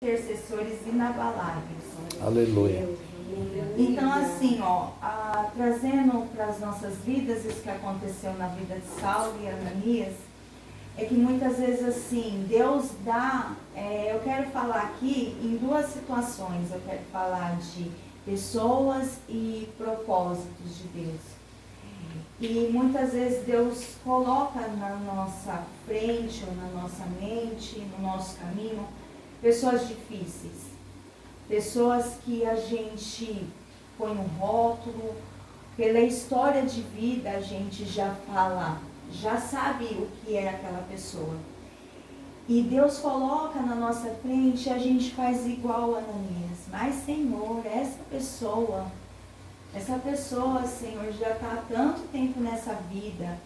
intercessores inabaláveis. Aleluia. Então, assim, trazendo para as nossas vidas isso que aconteceu na vida de Saulo e Ananias, é que muitas vezes, assim, Deus dá, eu quero falar aqui em duas situações. Eu quero falar de pessoas e propósitos de Deus. E muitas vezes Deus coloca na nossa frente, ou na nossa mente, no nosso caminho, pessoas difíceis. Pessoas que a gente põe um rótulo, pela história de vida a gente já fala, já sabe o que é aquela pessoa. E Deus coloca na nossa frente e a gente faz igual a Ananias. Mas, Senhor, essa pessoa, Senhor, já está há tanto tempo nessa vida.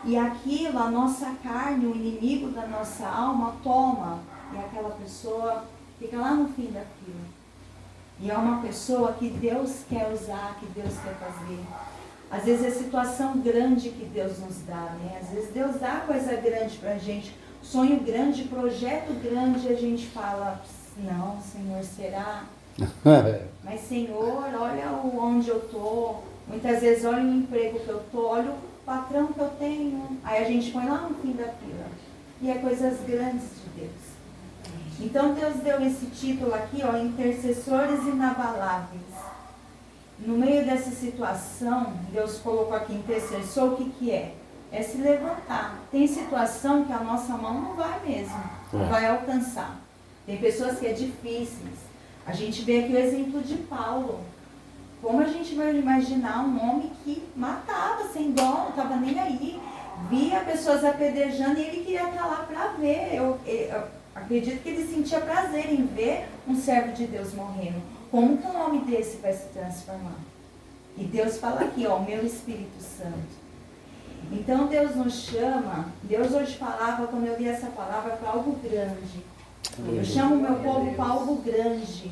E aquilo, a nossa carne, o inimigo da nossa alma, toma. E aquela pessoa fica lá no fim da fila. E é uma pessoa que Deus quer usar, que Deus quer fazer. Às vezes é situação grande que Deus nos dá, né? Às vezes Deus dá coisa grande pra gente, sonho grande, projeto grande, e a gente fala, não, Senhor, será? Mas, Senhor, olha onde eu tô. Muitas vezes olha o emprego que eu tô, olha o patrão que eu tenho. Aí a gente põe lá no fim da fila. E é coisas grandes de Deus. Então Deus deu esse título aqui, intercessores inabaláveis. No meio dessa situação, Deus colocou aqui intercessor, o que é? É se levantar. Tem situação que a nossa mão não vai mesmo, não vai alcançar. Tem pessoas que é difíceis. A gente vê aqui o exemplo de Paulo. Como a gente vai imaginar um homem que matava sem dó, não estava nem aí, via pessoas apedrejando e ele queria estar lá para ver. Eu acredito que ele sentia prazer em ver um servo de Deus morrendo. Como que um homem desse vai se transformar? E Deus fala aqui, meu Espírito Santo. Então Deus nos chama, Deus hoje falava, quando eu li essa palavra, para algo grande. Eu chamo o meu povo para algo grande.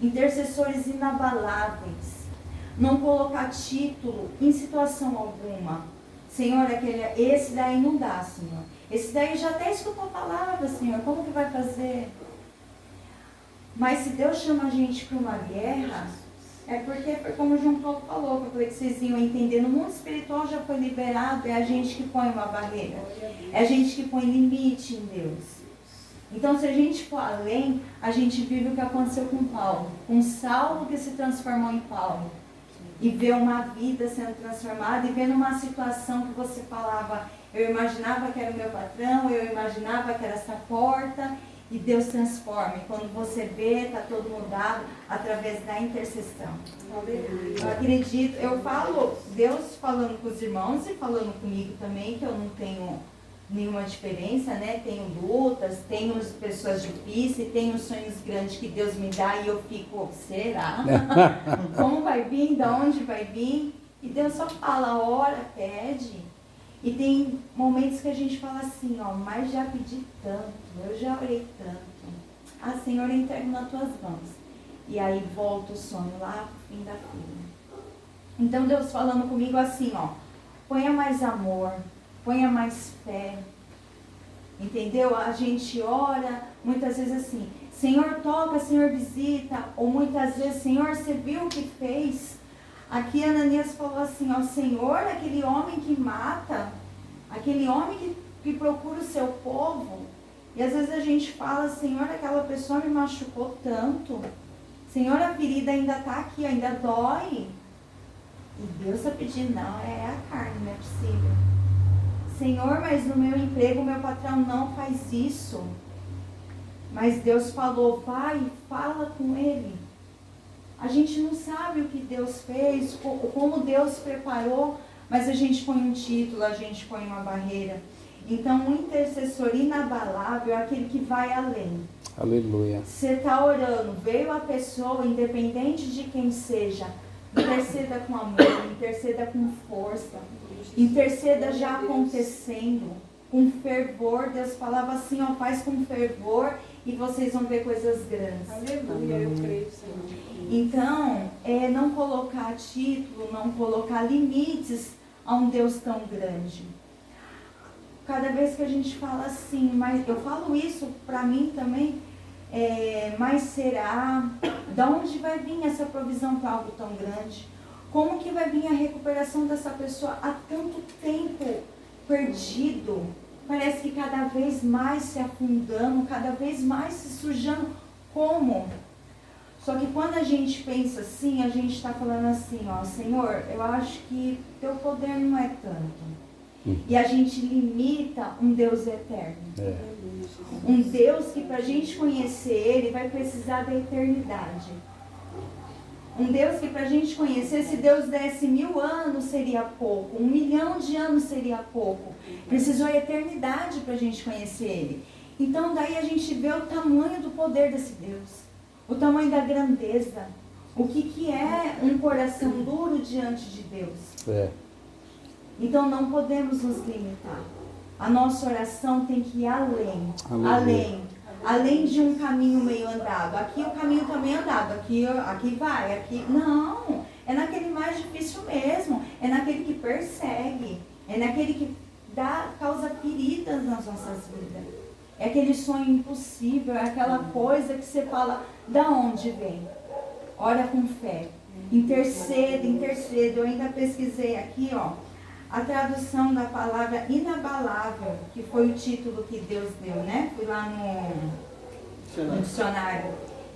Intercessores inabaláveis. Não colocar título em situação alguma. Senhor, esse daí não dá, Senhor. Esse daí já até escutou a palavra, Senhor. Como que vai fazer? Mas se Deus chama a gente para uma guerra, é porque, como o João Paulo falou, que eu falei que vocês iam entender, no mundo espiritual já foi liberado, é a gente que põe uma barreira. É a gente que põe limite em Deus. Então, se a gente for além, a gente vive o que aconteceu com Paulo. Com Saulo que se transformou em Paulo. E vê uma vida sendo transformada, e vê numa situação que você falava, eu imaginava que era o meu patrão, eu imaginava que era essa porta, e Deus transforma. E quando você vê, está todo mudado através da intercessão. Eu acredito, eu falo, Deus falando com os irmãos e falando comigo também, que eu não tenho nenhuma diferença, né? Tenho lutas, tenho pessoas difíceis, tenho sonhos grandes que Deus me dá e eu fico, será? Como vai vir? De onde vai vir? E Deus só fala, ora, pede. E tem momentos que a gente fala assim, mas já pedi tanto, eu já orei tanto. Senhor, eu entrego nas tuas mãos. E aí volta o sonho lá pro fim da fila. Então Deus falando comigo assim, ponha mais amor, ponha mais fé. Entendeu? A gente ora, muitas vezes assim, Senhor toca, Senhor visita. Ou muitas vezes, Senhor, você viu o que fez? Aqui Ananias falou assim, Senhor, aquele homem que mata, aquele homem que procura o seu povo. E às vezes a gente fala, Senhor, aquela pessoa me machucou tanto. Senhor, a ferida ainda está aqui, ainda dói. E Deus está pedindo, não, é a carne, não é possível. Senhor, mas no meu emprego, meu patrão não faz isso. Mas Deus falou, vai, fala com ele. A gente não sabe o que Deus fez, como Deus preparou, mas a gente põe um título, a gente põe uma barreira. Então, um intercessor inabalável é aquele que vai além. Aleluia. Você está orando, veio a pessoa, independente de quem seja, interceda com amor, interceda com força, interceda já acontecendo, com fervor. Deus falava assim, faz com fervor e vocês vão ver coisas grandes. Aleluia, eu creio, Senhor. Então, não colocar título, não colocar limites a um Deus tão grande. Cada vez que a gente fala assim, mas eu falo isso para mim também, Mas será? Da onde vai vir essa provisão para algo tão grande? Como que vai vir a recuperação dessa pessoa há tanto tempo perdido? Parece que cada vez mais se afundando, cada vez mais se sujando. Como? Só que quando a gente pensa assim, a gente está falando assim, ó, Senhor, eu acho que teu poder não é tanto. E a gente limita um Deus eterno. Um Deus que para a gente conhecer Ele vai precisar da eternidade. Um Deus que para a gente conhecer, se Deus desse 1000 anos seria pouco, 1 milhão de anos seria pouco. Precisou a eternidade para a gente conhecer Ele. Então daí a gente vê o tamanho do poder desse Deus. O tamanho da grandeza. O que é um coração duro diante de Deus. Então não podemos nos limitar. A nossa oração tem que ir além. Além de um caminho meio andado. Aqui o caminho está meio andado. Aqui vai. Não. É naquele mais difícil mesmo. É naquele que persegue. É naquele que causa feridas nas nossas vidas. É aquele sonho impossível. É aquela coisa que você fala, da onde vem? Ora com fé. Interceda. Eu ainda pesquisei aqui, ó. A tradução da palavra inabalável, que foi o título que Deus deu, né? Fui lá no dicionário.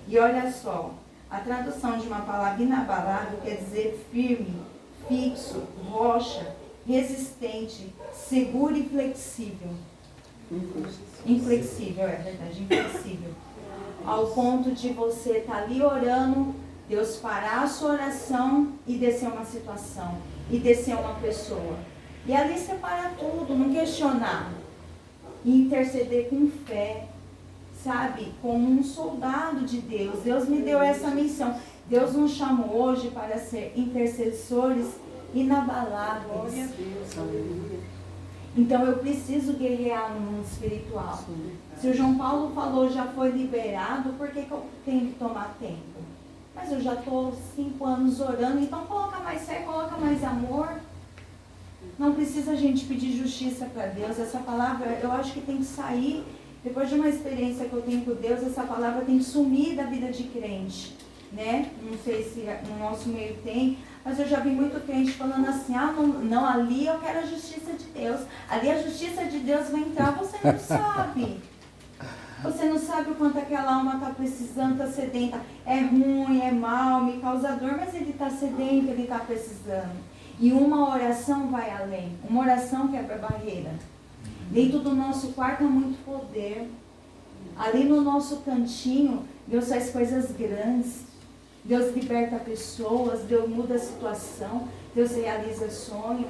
E olha só, a tradução de uma palavra inabalável quer dizer firme, fixo, rocha, resistente, seguro e flexível. Inflexível, é verdade, inflexível. Ao ponto de você estar ali orando, Deus parar a sua oração e descer uma situação. E descer uma pessoa. E ali separar tudo, não questionar. E interceder com fé. Sabe? Como um soldado de Deus. Deus me deu essa missão. Deus nos chamou hoje para ser intercessores inabaláveis. Glória a Deus, aleluia. Então eu preciso guerrear no mundo espiritual. Se o João Paulo falou já foi liberado, por que eu tenho que tomar tempo? Mas eu já estou 5 anos orando, então coloca mais fé, coloca mais amor. Não precisa a gente pedir justiça para Deus. Essa palavra, eu acho que tem que sair. Depois de uma experiência que eu tenho com Deus, essa palavra tem que sumir da vida de crente. Né? Não sei se no nosso meio tem, mas eu já vi muito crente falando assim, não, ali eu quero a justiça de Deus. Ali a justiça de Deus vai entrar, você não sabe. Você não sabe o quanto aquela alma está precisando, está sedenta. É ruim, é mal, me causa dor, mas ele está sedento, ele está precisando. E uma oração vai além. Uma oração quebra barreira. Dentro do nosso quarto há muito poder. Ali no nosso cantinho, Deus faz coisas grandes. Deus liberta pessoas, Deus muda a situação, Deus realiza sonho.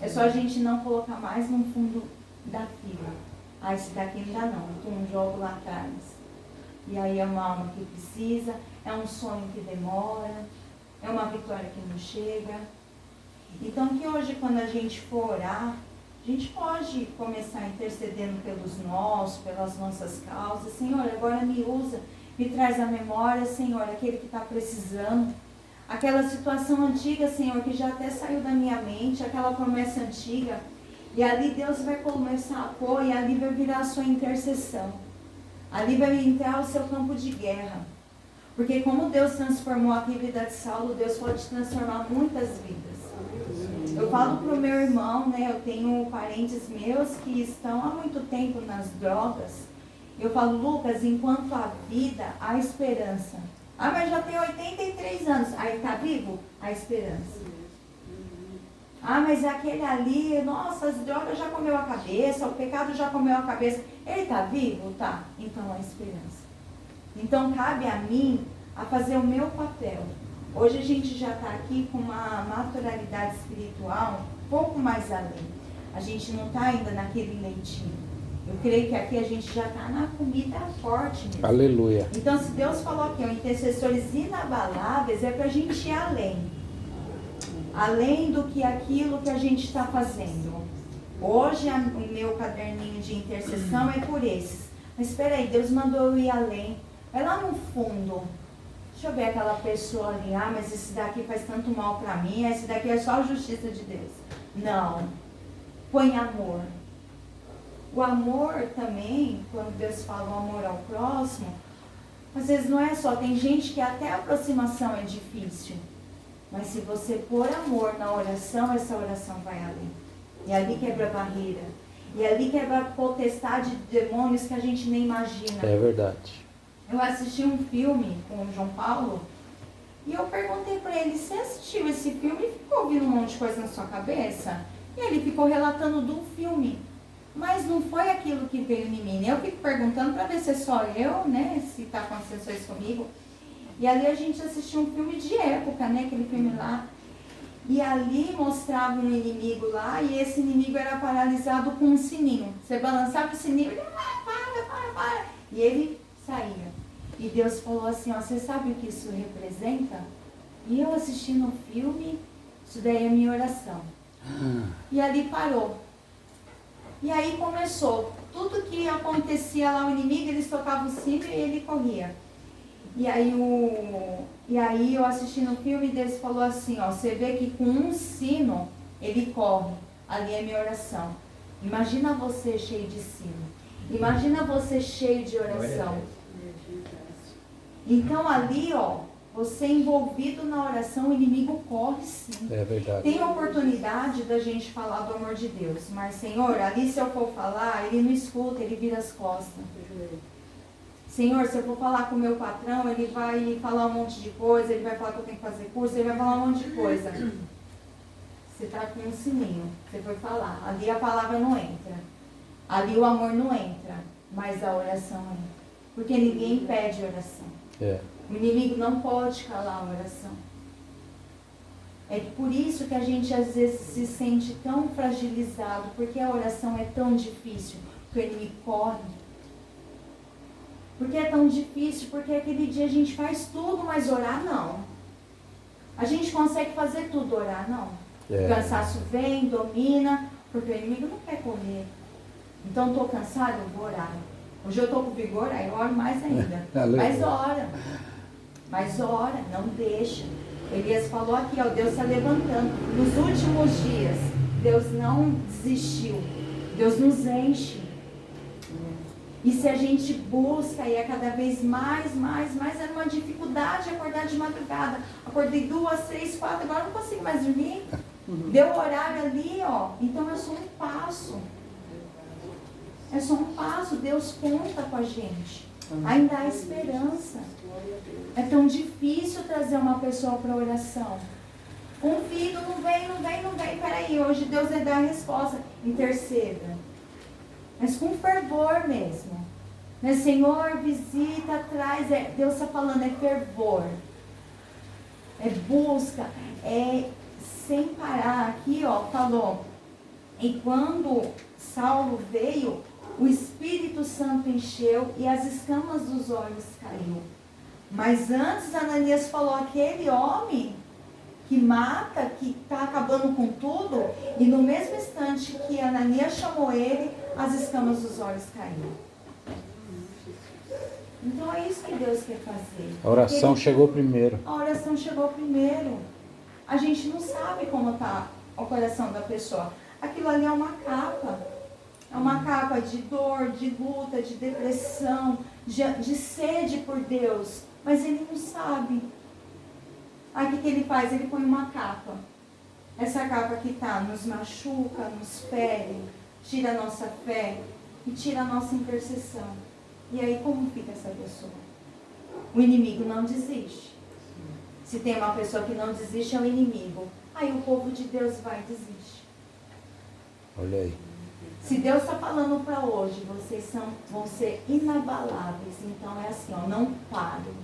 É só a gente não colocar mais no fundo da fila. Esse daqui não dá não, então um jogo lá atrás. E aí é uma alma que precisa, é um sonho que demora, é uma vitória que não chega. Então que hoje quando a gente for orar, a gente pode começar intercedendo pelos nossos, pelas nossas causas. Senhor, agora me usa, me traz à memória, Senhor, aquele que está precisando. Aquela situação antiga, Senhor, que já até saiu da minha mente, aquela promessa antiga. E ali Deus vai começar a pôr, e ali vai virar a sua intercessão. Ali vai entrar o seu campo de guerra. Porque como Deus transformou a vida de Saulo, Deus pode transformar muitas vidas. Eu falo para o meu irmão, né, eu tenho parentes meus que estão há muito tempo nas drogas. Eu falo, Lucas, enquanto há vida, há esperança. Mas já tem 83 anos. Aí está vivo? Há esperança. Mas aquele ali, nossa, as drogas já comeu a cabeça, o pecado já comeu a cabeça. Ele está vivo? Tá. Então há esperança. Então cabe a mim a fazer o meu papel. Hoje a gente já está aqui com uma naturalidade espiritual um pouco mais além. A gente não está ainda naquele leitinho. Eu creio que aqui a gente já está na comida forte mesmo. Aleluia. Então se Deus falou aqui, intercessores inabaláveis, é para a gente ir além. Além do que aquilo que a gente está fazendo. Hoje o meu caderninho de intercessão é por esses. Mas espera aí, Deus mandou eu ir além. Vai lá no fundo. Deixa eu ver aquela pessoa ali. Mas esse daqui faz tanto mal para mim. Esse daqui é só a justiça de Deus. Não. Põe amor. O amor também, quando Deus fala o amor ao próximo, Às vezes não é só, tem gente que até a aproximação é difícil. Mas se você pôr amor na oração, essa oração vai além. E ali quebra a barreira. E ali quebra a potestade de demônios que a gente nem imagina. É verdade. Eu assisti um filme com o João Paulo e eu perguntei para ele, você assistiu esse filme e ficou ouvindo um monte de coisa na sua cabeça? E ele ficou relatando do filme. Mas não foi aquilo que veio em mim. Eu fico perguntando para ver se é só eu, né? Se está acontecendo isso comigo. E ali a gente assistiu um filme de época, né? Aquele filme lá. E ali mostrava um inimigo lá e esse inimigo era paralisado com um sininho. Você balançava o sininho e ele, para. E ele saía. E Deus falou assim, ó, você sabe o que isso representa? E eu assistindo o filme, isso daí é a minha oração. E ali parou. E aí começou. Tudo que acontecia lá, o inimigo, eles tocavam o sino e ele corria. E aí eu assistindo o filme, Deus falou assim, ó, você vê que com um sino ele corre. Ali é minha oração. Imagina você cheio de sino. Imagina você cheio de oração. Então ali, ó, você envolvido na oração, o inimigo corre sim. É verdade. Tem oportunidade da gente falar do amor de Deus. Mas, Senhor, ali se eu for falar, ele não escuta, ele vira as costas. Senhor, se eu for falar com o meu patrão, ele vai falar um monte de coisa, ele vai falar que eu tenho que fazer curso, ele vai falar um monte de coisa. Você está com um sininho, você foi falar. Ali a palavra não entra. Ali o amor não entra, mas a oração entra. Porque ninguém pede oração. É. O inimigo não pode calar a oração. É por isso que a gente às vezes se sente tão fragilizado, porque a oração é tão difícil, porque o inimigo corre. Porque é tão difícil, porque aquele dia a gente faz tudo, mas orar não. A gente consegue fazer tudo, orar não. É. O cansaço vem, domina, porque o inimigo não quer correr. Então estou cansado, eu vou orar. Hoje eu estou com vigor, aí eu oro mais ainda. Mas ora, não deixa. Elias falou aqui, ó, Deus está levantando. Nos últimos dias, Deus não desistiu. Deus nos enche. E se a gente busca, e é cada vez mais, era uma dificuldade acordar de madrugada. Acordei 2, 3, 4, agora não consigo mais dormir. Deu o horário ali, ó. Então é só um passo. É só um passo. Deus conta com a gente. Ainda há esperança. É tão difícil trazer uma pessoa para oração. Convido, não vem. Peraí, hoje Deus vai dar a resposta. Interceda. Mas com fervor mesmo. Né? Senhor, visita, traz. Deus está falando, é fervor. É busca. É sem parar. Aqui, ó, falou. E quando Saulo veio, o Espírito Santo encheu e as escamas dos olhos caiu. Mas antes Ananias falou, aquele homem que mata, que está acabando com tudo, e no mesmo instante que Ananias chamou ele, as escamas dos olhos caíram. Então é isso que Deus quer fazer. A oração chegou primeiro. A oração chegou primeiro. A gente não sabe como está o coração da pessoa. Aquilo ali é uma capa. É uma capa de dor, de luta, de depressão, de sede por Deus. Mas ele não sabe. Aí o que ele faz? Ele põe uma capa. Essa capa que está nos machuca, nos fere, tira a nossa fé e tira a nossa intercessão. E aí como fica essa pessoa? O inimigo não desiste. Se tem uma pessoa que não desiste, é o inimigo. Aí o povo de Deus vai e desiste. Olha aí. Se Deus está falando para hoje, vocês vão ser inabaláveis. Então é assim, ó, não paro.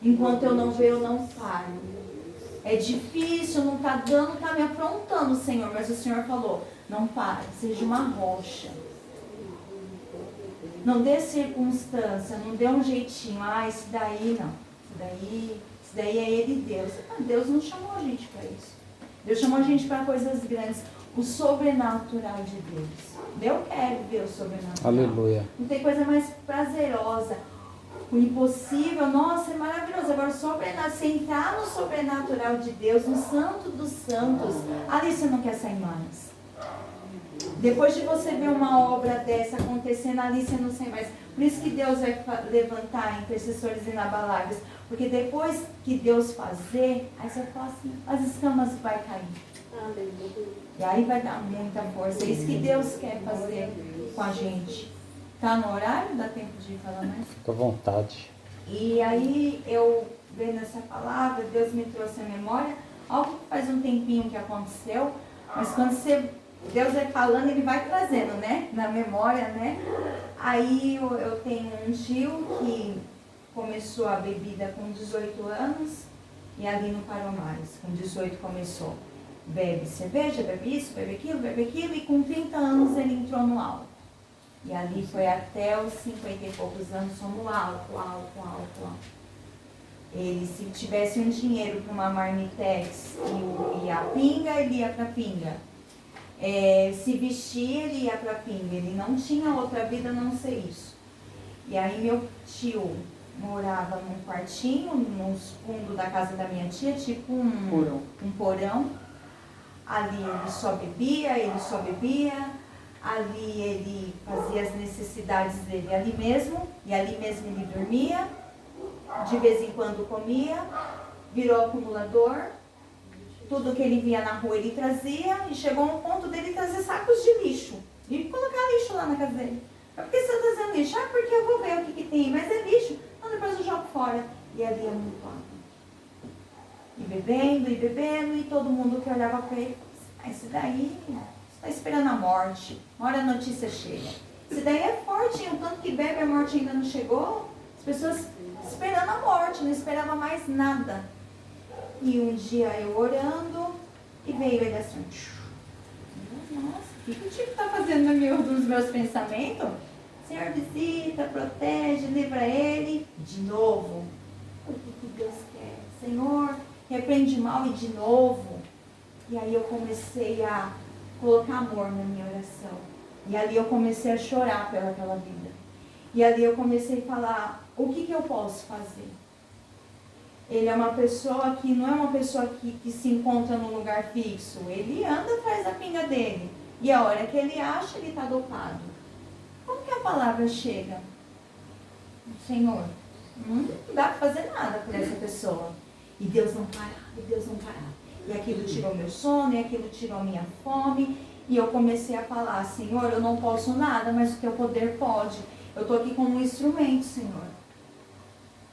Enquanto eu não ver, eu não paro. É difícil, não está dando, está me afrontando, Senhor. Mas o Senhor falou, não pare, seja uma rocha. Não dê circunstância, não dê um jeitinho. Ah, esse daí não. Esse daí é ele e Deus. Deus não chamou a gente para isso. Deus chamou a gente para coisas grandes. O sobrenatural de Deus. Eu quero ver o sobrenatural. Aleluia. Não tem coisa mais prazerosa. O impossível, nossa, é maravilhoso. Agora, você entrar no sobrenatural de Deus, no santo dos santos, ali você não quer sair mais. Depois de você ver uma obra dessa acontecendo ali, você não sei mais. Por isso que Deus vai levantar intercessores inabaláveis. Porque depois que Deus fazer, aí você fala assim, as escamas vai cair. Aleluia. E aí vai dar muita força. É isso que Deus quer fazer com a gente. Tá no horário? Dá tempo de falar mais? Fica à vontade. E aí eu vendo essa palavra, Deus me trouxe à memória algo que faz um tempinho que aconteceu, mas quando Deus vai falando, Ele vai trazendo, né? Na memória, né? Aí eu tenho um tio que começou a bebida com 18 anos e ali não parou mais. Com 18 começou. Bebe cerveja, bebe isso, bebe aquilo, e com 30 anos ele entrou no álcool. E ali foi até os 50 e poucos anos, só no álcool. Ele, se tivesse um dinheiro para uma marmitex e a pinga, ele ia para pinga. Se vestir, ele ia para pinga. Ele não tinha outra vida a não ser isso. E aí meu tio morava num quartinho, no fundo da casa da minha tia, tipo um porão. Ali ele só bebia, ali ele fazia as necessidades dele ali mesmo, e ali mesmo ele dormia, de vez em quando comia, virou acumulador, tudo que ele via na rua ele trazia, e chegou a um ponto dele trazer sacos de lixo, e colocar lixo lá na casa dele. Por que você está trazendo lixo? Porque eu vou ver o que tem, mas é lixo, então depois eu jogo fora. E ali é muito água. E bebendo, e todo mundo que olhava para ele, esse daí está esperando a morte, uma hora a notícia chega. Esse daí é forte, o tanto que bebe, a morte ainda não chegou. As pessoas esperando a morte, não esperavam mais nada. E um dia eu orando, e veio ele assim, nossa, o que o Tico está fazendo nos meus pensamentos? Senhor, visita, protege, livra ele. De novo, o que Deus quer? Senhor, repreende mal e de novo. E aí eu comecei a colocar amor na minha oração. E ali eu comecei a chorar pelaquela vida. E ali eu comecei a falar, o que eu posso fazer? Ele é uma pessoa que não é uma pessoa que se encontra num lugar fixo. Ele anda atrás da pinga dele. E a hora que ele acha, ele está dopado. Como que a palavra chega? Senhor, não dá para fazer nada por essa pessoa. E Deus não parava, E aquilo tirou meu sono, e aquilo tirou minha fome. E eu comecei a falar, Senhor, eu não posso nada, mas o teu poder pode. Eu estou aqui como um instrumento, Senhor.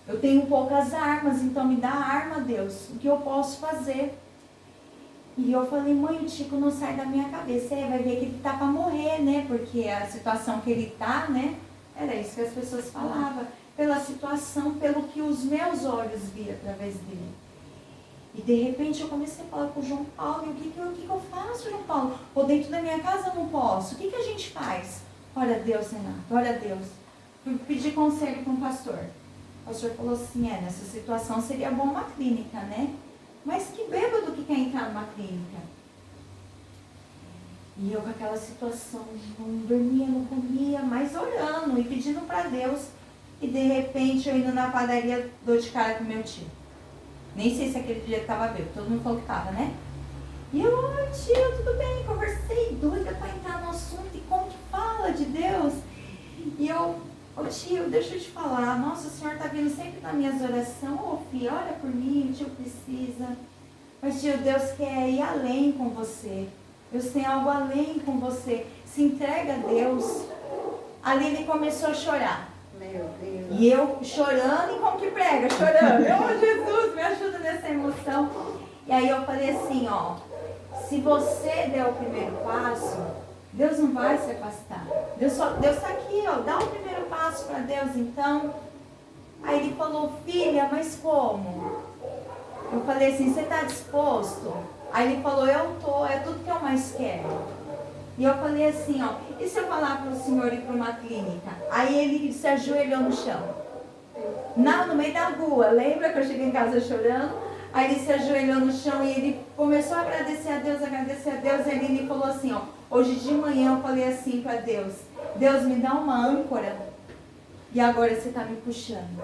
Eu tenho poucas armas, então me dá arma, Deus. O que eu posso fazer? E eu falei, mãe, o Tico não sai da minha cabeça. Vai ver que ele tá para morrer, né? Porque a situação que ele tá, né? Era isso que as pessoas falavam. Pela situação, pelo que os meus olhos viam através dele. E de repente eu comecei a falar com o João Paulo. E o que eu faço, João Paulo? Ou dentro da minha casa eu não posso. O que a gente faz? Ora a Deus, Renato, ora a Deus. Fui pedir conselho com o pastor. O pastor falou assim, nessa situação seria bom uma clínica, né? Mas que bêbado que quer entrar numa clínica? E eu com aquela situação, não dormia, não comia, mas orando e pedindo para Deus. E de repente eu indo na padaria, dou de cara com meu tio. Nem sei se aquele dia estava bêbado, todo mundo falou que estava, né? E eu, oi tio, tudo bem? Conversei, doida para entrar no assunto e como que fala de Deus? E eu, ô tio, deixa eu te falar, nossa, o senhor está vindo sempre nas minhas orações. Ô filho, ora por mim, o tio precisa. Mas tio, Deus quer ir além com você. Deus tem algo além com você. Se entrega a Deus. Ali ele começou a chorar. Meu Deus. E eu chorando, e como que prega? Chorando. Oh Jesus, me ajuda nessa emoção. E aí eu falei assim, ó, se você der o primeiro passo, Deus não vai se afastar. Deus está aqui, ó, dá o primeiro passo para Deus, então. Aí ele falou, filha, mas como? Eu falei assim, você está disposto? Aí ele falou, eu tô, é tudo que eu mais quero. E eu falei assim, ó, e se eu falar para o senhor ir para uma clínica? Aí ele se ajoelhou no chão. Não, no meio da rua, lembra que eu cheguei em casa chorando? Aí ele se ajoelhou no chão e ele começou a agradecer a Deus. Aí ele falou assim, ó, hoje de manhã eu falei assim para Deus, Deus me dá uma âncora e agora você está me puxando.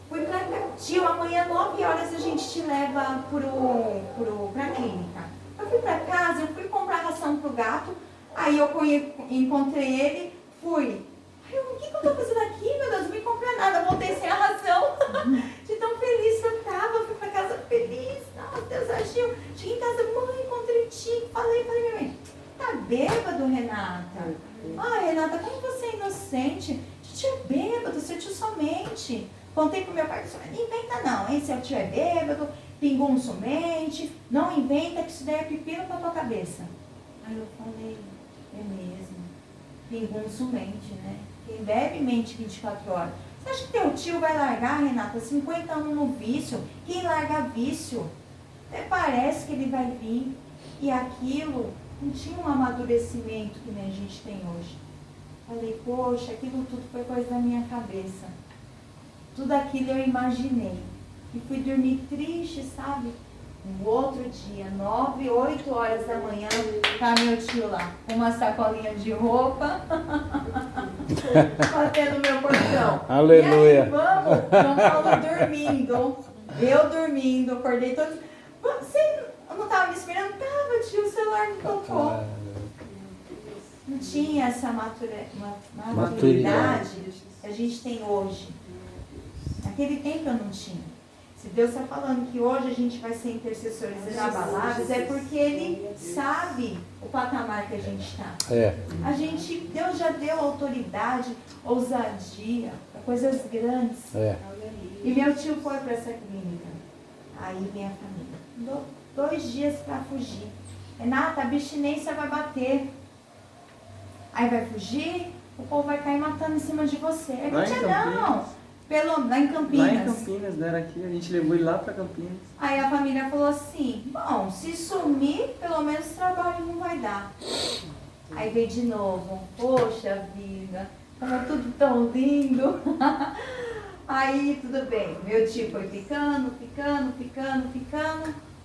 Fui pra cá, tio, amanhã 9 horas a gente te leva pra clínica. Eu fui pra casa, eu fui comprar ração pro gato. Aí eu encontrei ele, fui. Aí eu, o que eu tô fazendo aqui, meu Deus? Não me comprei nada, voltei sem a ração. De tão feliz que eu tava, fui pra casa feliz. Nossa, Deus agiu. Cheguei em casa, mãe, encontrei o Tico. Falei, minha mãe, tá bêbado, Renata? Ah, Renata, como você é inocente? Tio é bêbado, seu tio somente. Contei pro meu pai, não inventa não, hein? Seu tio é bêbado, pingou um somente. Não inventa que isso daí é pepino pra tua cabeça. Aí eu falei, é mesmo. Pingou um somente, né? Quem bebe mente 24 horas. Você acha que teu tio vai largar, Renata, 50 anos no vício? Quem larga vício? Até parece que ele vai vir. E aquilo não tinha um amadurecimento que nem a gente tem hoje. Falei, poxa, aquilo tudo foi coisa da minha cabeça. Tudo aquilo eu imaginei. E fui dormir triste, sabe? No outro dia, 9, 8 horas da manhã, tá meu tio lá, com uma sacolinha de roupa, batendo meu portão. Aleluia. E aí, vamos, João Paulo dormindo, eu dormindo, acordei todo. Você não estava me esperando? Tava, tio, o celular me tocou. Não tinha essa maturidade que a gente tem hoje. Naquele tempo eu não tinha. Se Deus está falando que hoje a gente vai ser intercessores inabaláveis, é porque Ele sabe o patamar que a gente está. A gente, Deus já deu autoridade, ousadia, para coisas grandes. E meu tio foi para essa clínica. Aí vem a família. 2 dias para fugir. Renata, a abstinência vai bater. Aí vai fugir, o povo vai cair matando em cima de você. É mentira, não. Lá em Campinas. Lá em Campinas, deram aqui, a gente levou ele lá para Campinas. Aí a família falou assim, bom, se sumir, pelo menos trabalho não vai dar. Aí veio de novo, poxa vida, tava tudo tão lindo. Aí tudo bem, meu tio foi ficando.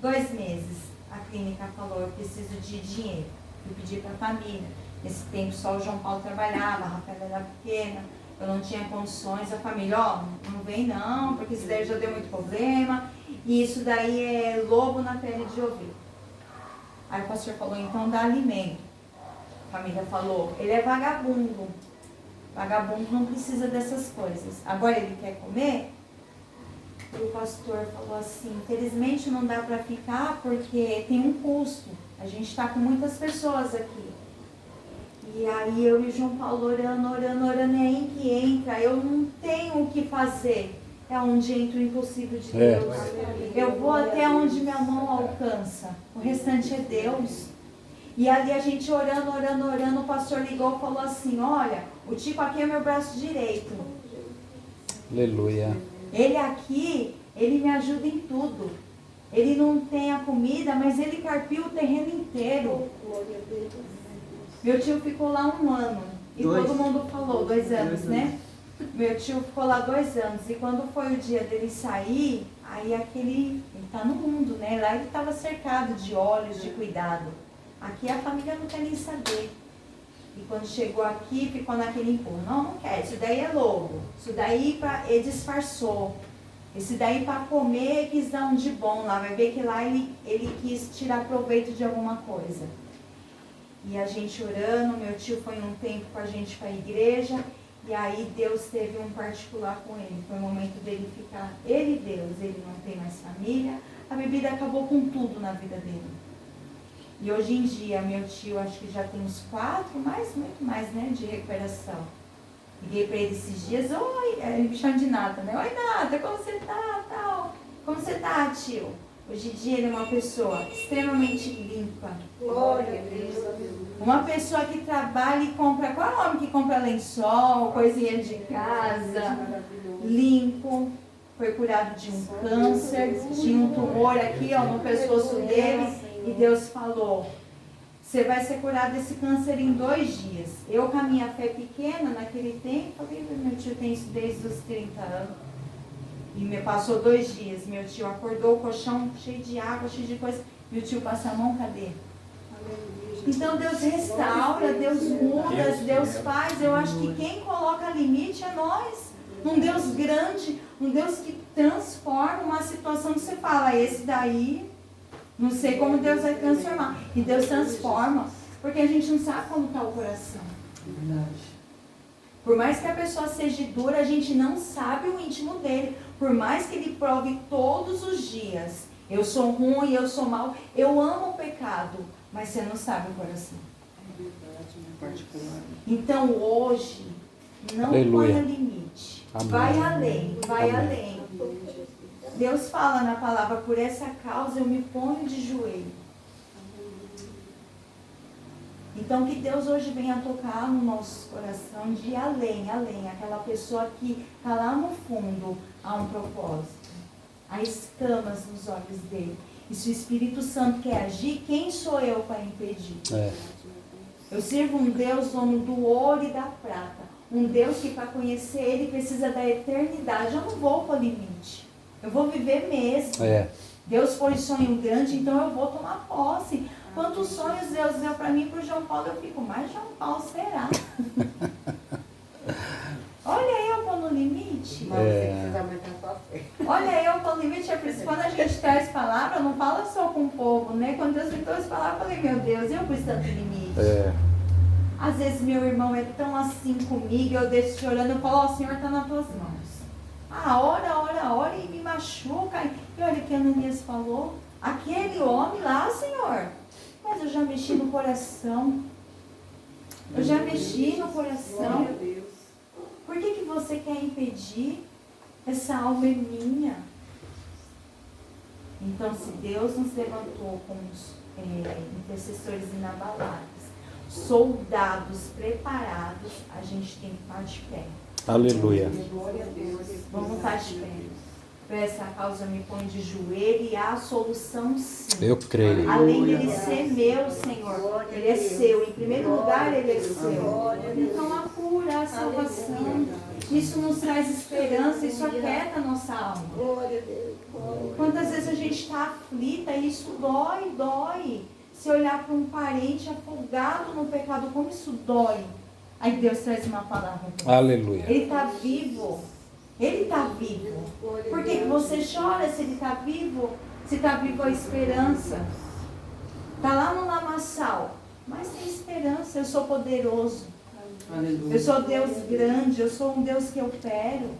2 meses. A clínica falou, eu preciso de dinheiro. Eu pedi para a família. Nesse tempo só o João Paulo trabalhava, a Rafaela era pequena. Eu não tinha condições, a família, não vem não, porque isso daí já deu muito problema, e isso daí é lobo na pele de ovelha. Aí o pastor falou, então dá alimento. A família falou, ele é vagabundo. Vagabundo não precisa dessas coisas. Agora ele quer comer? E o pastor falou assim, infelizmente não dá para ficar porque tem um custo. A gente está com muitas pessoas aqui. E aí eu e o João Paulo orando, é em que entra, eu não tenho o que fazer. É onde entra o impossível de Deus. Eu vou até onde minha mão alcança. O restante é Deus. E ali a gente orando, o pastor ligou e falou assim, olha, o Tico aqui é meu braço direito. Aleluia. Ele aqui, ele me ajuda em tudo. Ele não tem a comida, mas ele carpiu o terreno inteiro. Meu tio ficou lá 1 ano. E todo mundo falou, 2 anos, né? Meu tio ficou lá 2 anos. E quando foi o dia dele sair, aí ele tá no mundo, né? Lá ele estava cercado de olhos, de cuidado. Aqui a família não quer nem saber. E quando chegou aqui, ficou naquele empurro. Não quer. Isso daí é lobo. Isso daí ele disfarçou. Esse daí para comer quis dar um de bom lá. Vai ver que lá ele quis tirar proveito de alguma coisa. E a gente orando, meu tio foi um tempo com a gente para a igreja, e aí Deus teve um particular com ele. Foi o momento dele ficar, ele e Deus, ele não tem mais família, a bebida acabou com tudo na vida dele. E hoje em dia, meu tio, acho que já tem uns 4, muito mais, né, de recuperação. Liguei para ele esses dias, oi, ele me chama de Nata, né? Oi, Nata, como você tá, tal? Como você tá, tio? Hoje em dia ele é uma pessoa extremamente limpa. Glória a Deus. Uma pessoa que trabalha e compra, qual é o homem que compra lençol, coisinha de casa, limpo, foi curado de um câncer, tinha um tumor aqui no pescoço dele, e Deus falou, você vai ser curado desse câncer em 2 dias. Eu com a minha fé pequena, naquele tempo, falei, meu tio tem isso desde os 30 anos. E me passou 2 dias, meu tio acordou, o colchão cheio de água, cheio de coisa, meu tio passa a mão, cadê? Então Deus restaura, Deus muda, Deus faz. Eu acho que quem coloca limite é nós. Um Deus grande, um Deus que transforma uma situação que você fala, esse daí, não sei como Deus vai transformar. E Deus transforma. Porque a gente não sabe como está o coração. Verdade. Por mais que a pessoa seja dura, a gente não sabe o íntimo dele. Por mais que ele prove todos os dias, eu sou ruim, eu sou mau, eu amo o pecado, mas você não sabe o coração. É verdade, né? Particular. Então hoje, não Aleluia. ponha limite. Amém. Vai além, vai Amém. além. Deus fala na palavra, por essa causa eu me ponho de joelho. Então que Deus hoje venha tocar no nosso coração de ir além, além. Aquela pessoa que está lá no fundo, há um propósito. Há escamas nos olhos dele. E se o Espírito Santo quer agir, quem sou eu para impedir? É. Eu sirvo um Deus dono do ouro e da prata. Um Deus que para conhecer ele precisa da eternidade. Eu não vou para o limite. Eu vou viver mesmo. É. Deus foi sonho grande, então eu vou tomar posse. Quantos sonhos Deus deu para mim e para o João Paulo, eu fico, mas João Paulo será? Olha eu para no limite. Mas você precisa aumentar a sua fé. Olha eu para no limite. É por isso que quando a gente traz palavra, não fala só com o povo, né? Quando Deus me trouxe palavra, eu falei, meu Deus, eu pus tanto limite. É. Às vezes meu irmão é tão assim comigo, eu deixo chorando, eu falo, ó, Senhor, está nas tuas mãos. Ah, ora, e me machuca. E olha o que Ananias falou. Aquele homem lá, Senhor. Mas eu já mexi no coração. Eu já mexi no coração. Glória a Deus. Por que você quer impedir? Essa alma é minha. Então, se Deus nos levantou como intercessores inabaláveis, soldados preparados, a gente tem que estar de pé. Aleluia. Glória a Deus. Vamos estar de pé. Por essa causa eu me ponho de joelho e há a solução sim. Eu creio. Além dele ser meu, Senhor, ele é seu. Em primeiro lugar, ele é seu. Então a cura, a salvação. Isso nos traz esperança, isso aquieta a nossa alma. Glória a Deus. Quantas vezes a gente está aflita e isso dói, dói. Se olhar para um parente afogado no pecado, como isso dói. Aí Deus traz uma palavra. Aleluia. Ele está vivo. Ele está vivo. Por que você chora se ele está vivo? Se está vivo a esperança. Está lá no lamaçal. Mas tem esperança. Eu sou poderoso. Aleluia. Eu sou Deus grande. Eu sou um Deus que opero.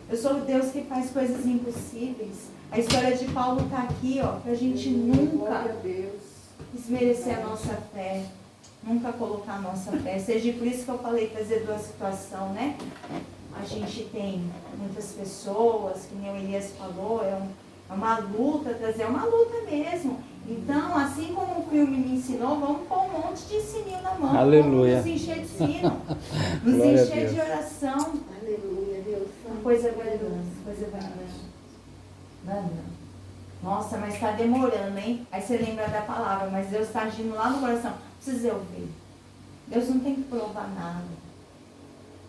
Eu sou o Deus que faz coisas impossíveis. A história de Paulo está aqui, ó, para a gente nunca Glória a Deus. desmerecer a nossa fé. Nunca colocar a nossa fé. Seja por isso que eu falei, trazer duas situações, né? A gente tem muitas pessoas, que nem o Elias falou, é uma luta, trazer uma luta mesmo. Então, assim como o filme me ensinou, vamos pôr um monte de sininho na mão. Aleluia. Vamos nos encher de sino, nos Glória a encher de Deus. oração. Aleluia, Deus. A coisa vai andando, coisa vai andando. Vai andando. Nossa, mas está demorando, hein? Aí você lembra da palavra, mas Deus está agindo lá no coração. Precisa ouvir. Deus não tem que provar nada.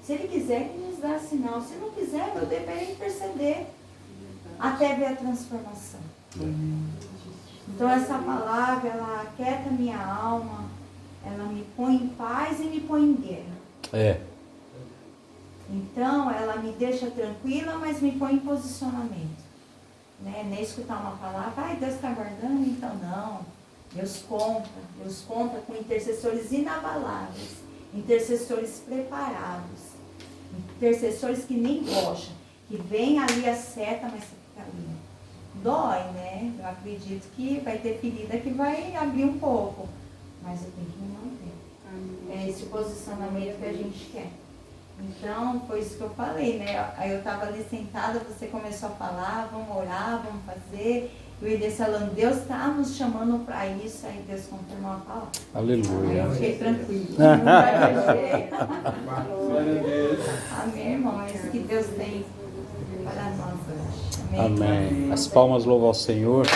Se Ele quiser, Ele nos dá sinal. Se não quiser, meu dever é interceder. Até ver a transformação. Então essa palavra, ela aquieta a minha alma. Ela me põe em paz e me põe em guerra. É. Então ela me deixa tranquila, mas me põe em posicionamento. Né? Nem escutar uma palavra, ai, Deus está guardando, então não. Deus conta com intercessores inabaláveis, intercessores preparados, intercessores que nem gostam, que vem ali a seta, mas você fica ali. Dói, né? Eu acredito que vai ter ferida que vai abrir um pouco, mas eu tenho que me manter. É esse posicionamento que a gente quer. Então, foi isso que eu falei, né? Aí eu estava ali sentada, você começou a falar, vamos orar, vamos fazer. E o Elias falando, Deus está nos chamando para isso. Aí Deus confirmou a palavra. Aí Aleluia. eu fiquei tranquila. Não vai mexer. Glória a Deus. Amém, irmão. É isso que Deus tem para nós hoje. Amém. Amém. As palmas louvam ao Senhor.